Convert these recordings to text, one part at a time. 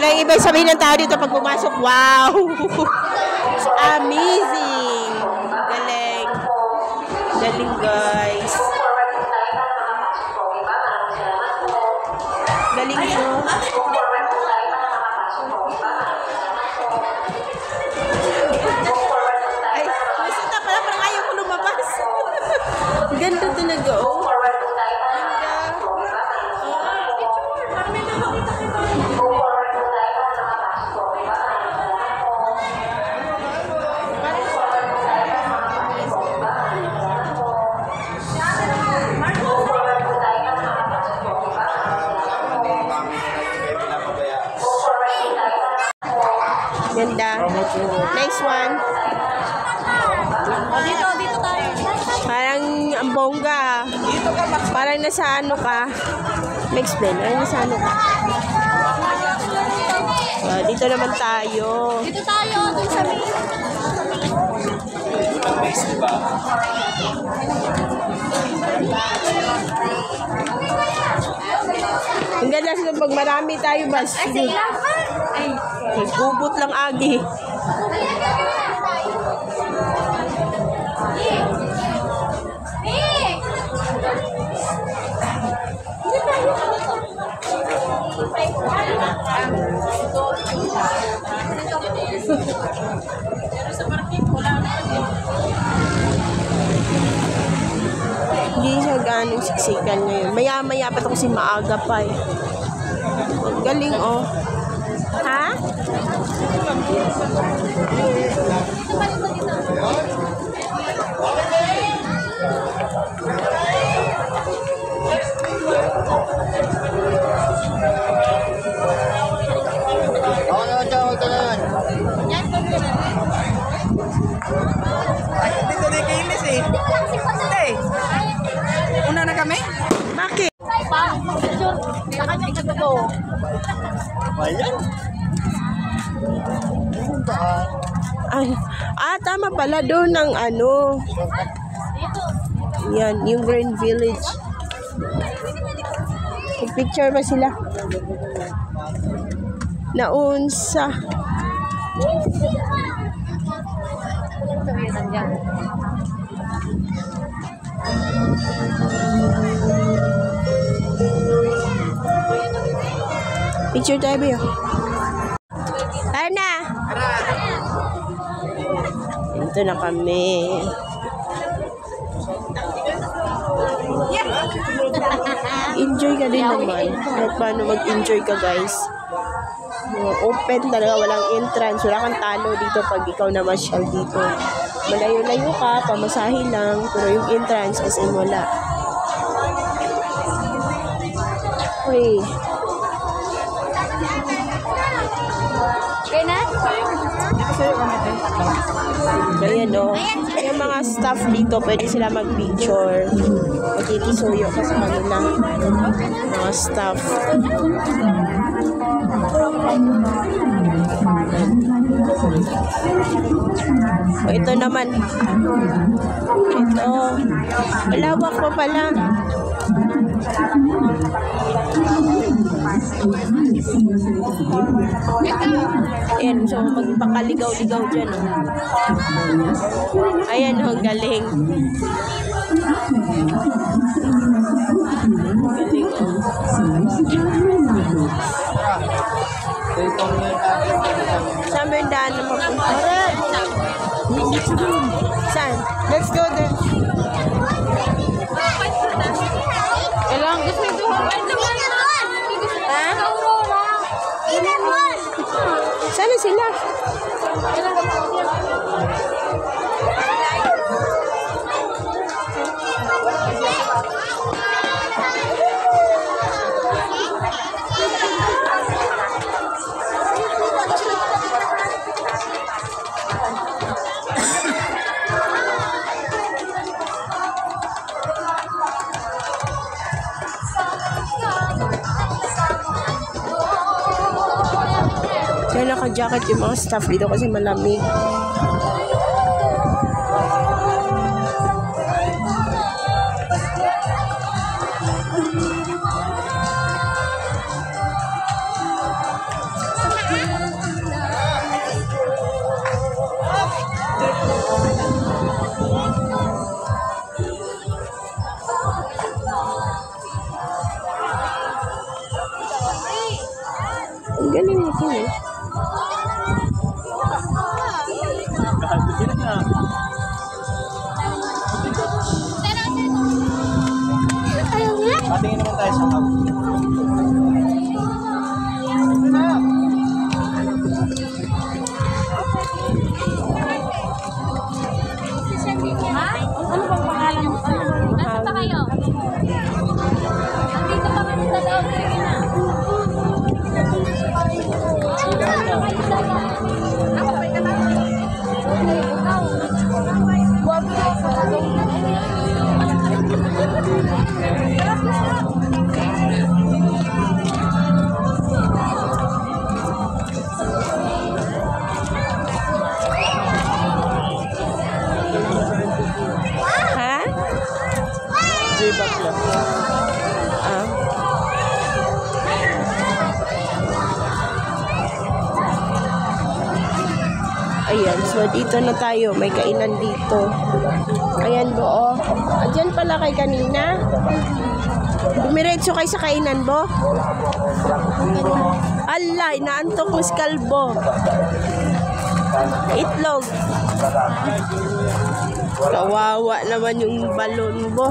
Walang ibang sabihin ng tao dito pag pumasok. Wow! Amazing! Galing. Galing, guys. Galing nyo. Ay, masita pala. Parang ayaw ko lumabas. Ganda talaga, oh. Ganda. Next one. Dito tayo. Parang ang bongga. Parang nasa ano ka. Ma-explain. Parang nasa ano ka. Dito naman tayo. Dito tayo. Dito sa main. Ang ganda sila pag marami tayo ba? Ay, gubot lang agi. Hindi siya ganong siksikan ngayon. Maya-maya pa ito kasi maaga pa eh. Galing oh. Ha? Dito na kainis eh. Hey! Una na kami? Bakit? Ay, tama pala doon ng ano. Yan, yung Green Village. Picture ba sila? Naunsa. Picture tayo ba yun? Tara na! Ito na kami. Enjoy ka din naman. Kahit paano mag-enjoy ka, guys. Open talaga, walang entrance. Wala kang talo dito pag ikaw na masyal dito. Malayo-layo ka, pamasahe lang. Pero yung entrance, as in wala. Uy. Okay na? Ayan o. Yung mga staff dito, pwede sila mag-picture. Magkikisuyo ka sa kanila. Mga staff. O, ito naman. Ito. Malawak pa pala. Ayan, so magpakaligaw-ligaw dyan. Oh. Ayan, oh, galing. Galing, oh. Saan ba yung daan na papunta? Saan? Let's go there. Kailangan gusto ito. Ha? Saan na sila? Kaya naka-jacket yung mga staff dito kasi malamig. Galing ito eh. Patingin naman tayo sa hub. Ano bang pangalan mo? Nasaan pa kayo? Nandito pa kami sa loob. Sige na. Ha? J-Back lang. Ah. Ayan, so dito na tayo. May kainan dito. Ayan bo, oh. Diyan pala kay kanina. Dumiretso kayo sa kainan bo. Ala, inaantok mo si Kalbo. Itlog. Kawawa naman yung balon bo.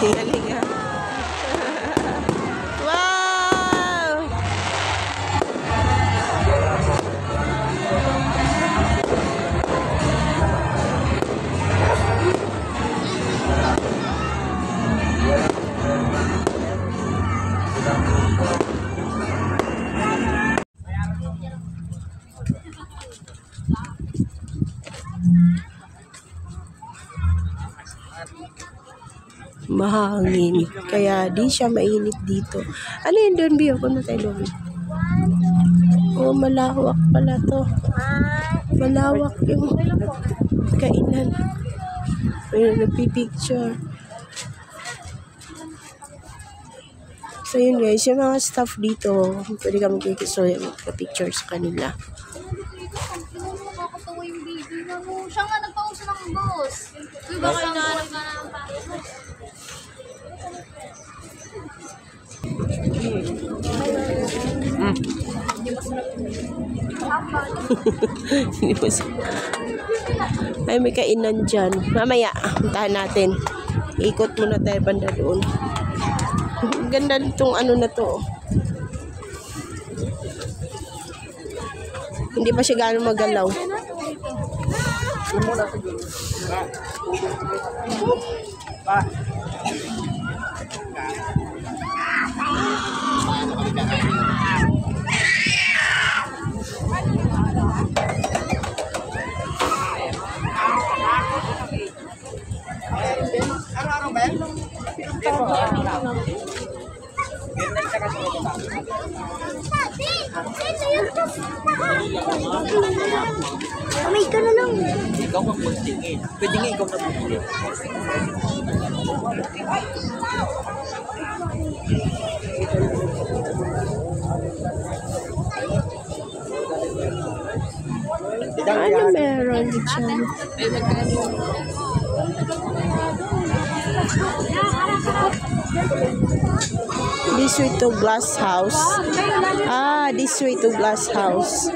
Galing ah. Wow! Mahangin. Kaya di siya mainit dito. Ano yun doon, Bio? Kung tayo doon? Oh, malawak pala to. Malawak yung kainan. Ayun, nagpipicture. So yun guys, yung mga staff dito, pwede ka magpicture sa kanila. Nakakatawa yung baby na mo. Siya nga nagpauso ng boss. Uy, baka hinahanap na ng pasok. Hindi po ay, may kainan dyan. Mamaya, puntahan natin. Ikot muna tayo banda doon. Ganda nitong ano na to. Hindi pa siya gaano magalaw. Araw-araw ba yan? Kamay ka na lang. Ikaw magpuntingin. Pwede nga ikaw magpuntingin. Ano meron dyan? This way to glass house. Ah, this way to glass house.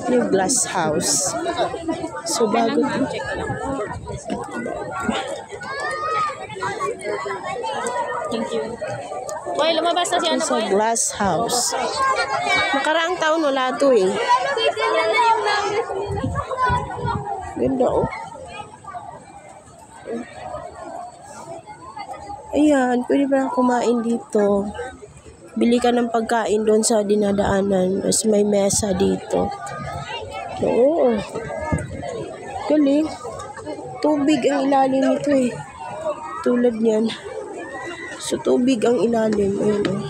Yung glass house. So, bago to. Thank you. Boy, lumabas na siya na Sa glass house. Nakaraang taon wala to eh. Ganda oh. Ayan, pwede ba kumain dito? Bili ka ng pagkain doon sa dinadaanan. Tapos may mesa dito. Oo. Galing. tubig ang ilalim nito eh. Tulad niyan. So, tubig ang ilalim. Ayun oh.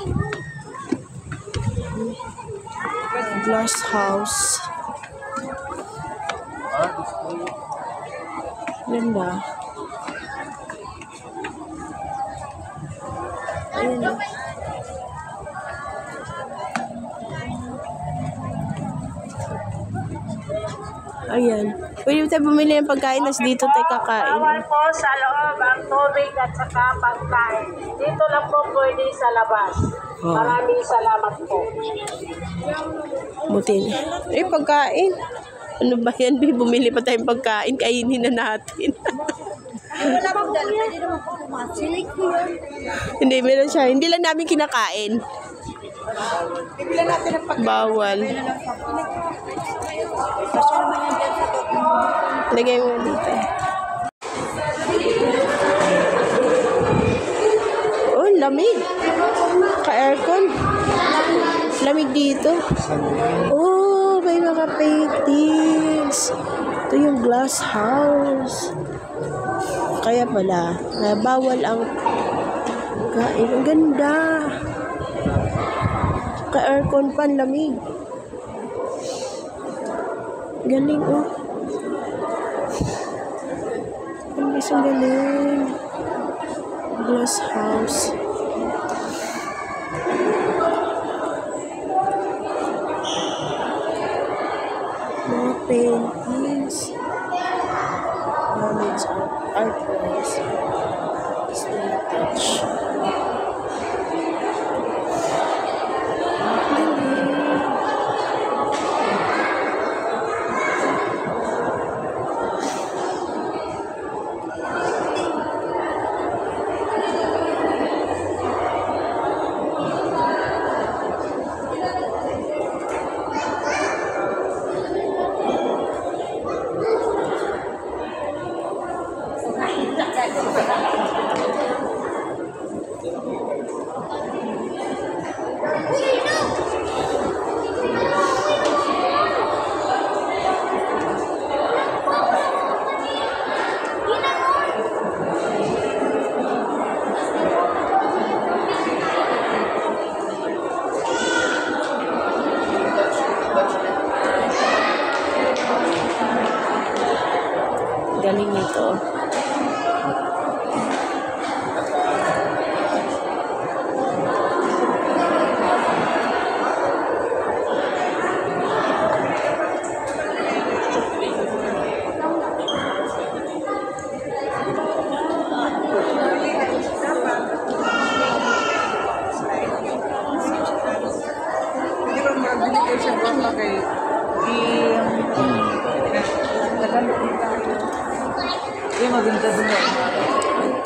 Glass house. Ganda. Ayun oh. Ayan. Pwede tayo bumili ng pagkain, nas dito tayo kakain. Bawal po sa loob ang tubig at saka pagkain. Dito lang po pwede sa labas. Oh. Maraming salamat po. Buti. Pagkain. Ano ba yan? Bumili pa tayong pagkain. Kainin na natin. Wala pang dala. Pwede naman po pumasok. Hindi, meron siya. Hindi lang namin kinakain. Bibila natin ang pagkain. Bawal. Lagay mo dito. Oh, lamig. Ka-aircon. Lamig dito. Oh, may mga paintings. Ito yung glass house. Kaya pala, bawal ang kain. Ang ganda. Ka-aircon pan, lamig. Galing, oh. Ang galing. Glass house. Mga paintings. Moments of artworks. Still touch. Galing nito. Hindi ba magbili siya baka kay maganda din yan.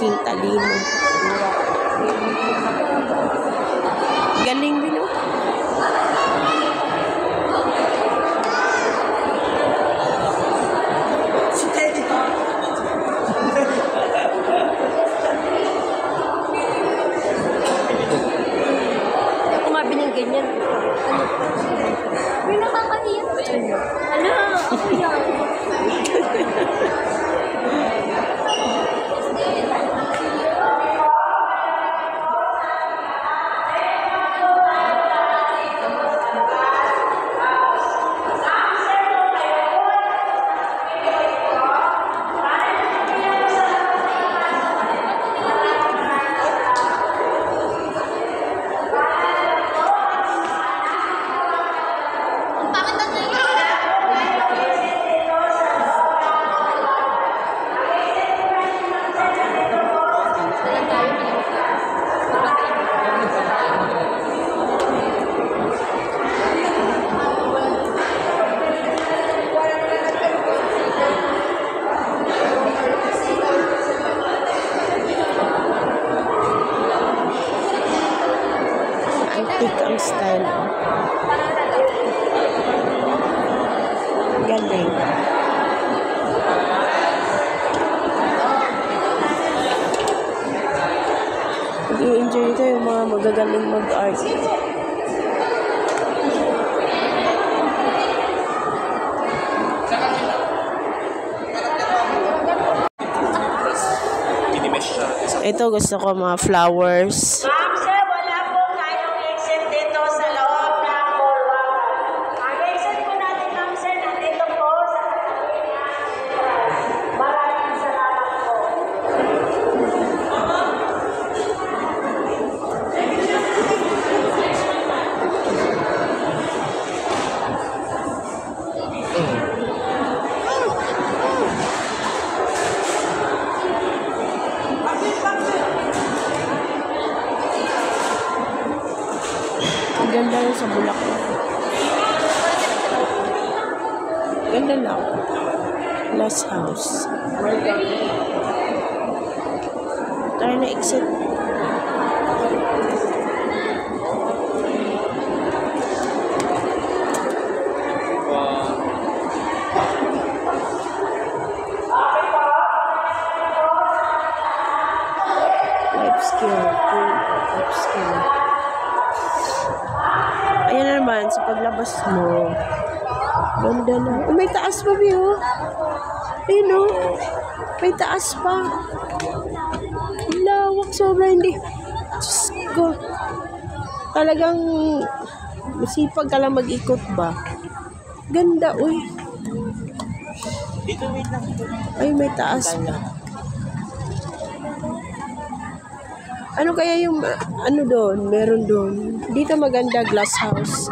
Ang talino. Galing din, oh. Ako mabili ng ganyan. May nakakahiya. Ano? Ako yan. Antique ang style. Galing. I-enjoy ito yung mga magagaling mag-art. Ito gusto ko mga flowers. Ma'am, sir, wala po tayong exit dito sa loob ng Mall 1. Ang exit po natin, ma'am, sir, nandito po sa katabi ng entrance. Maraming salamat po. Ang ganda yun sa Bulacan. Ganda lang. Glass house. Tayo na exit. Life skill. Life skill. Ayan na naman, sa paglabas mo. Ganda na. Oh, may taas pa, Bio. Ayun, oh. May taas pa. Lawak, sobra hindi. Diyos ko. Talagang masipag ka lang mag-ikot ba? Ganda, uy. Dito, wait lang. Ay, may taas pa. Ano kaya yung, ano doon? Meron doon. Dito maganda, glass house.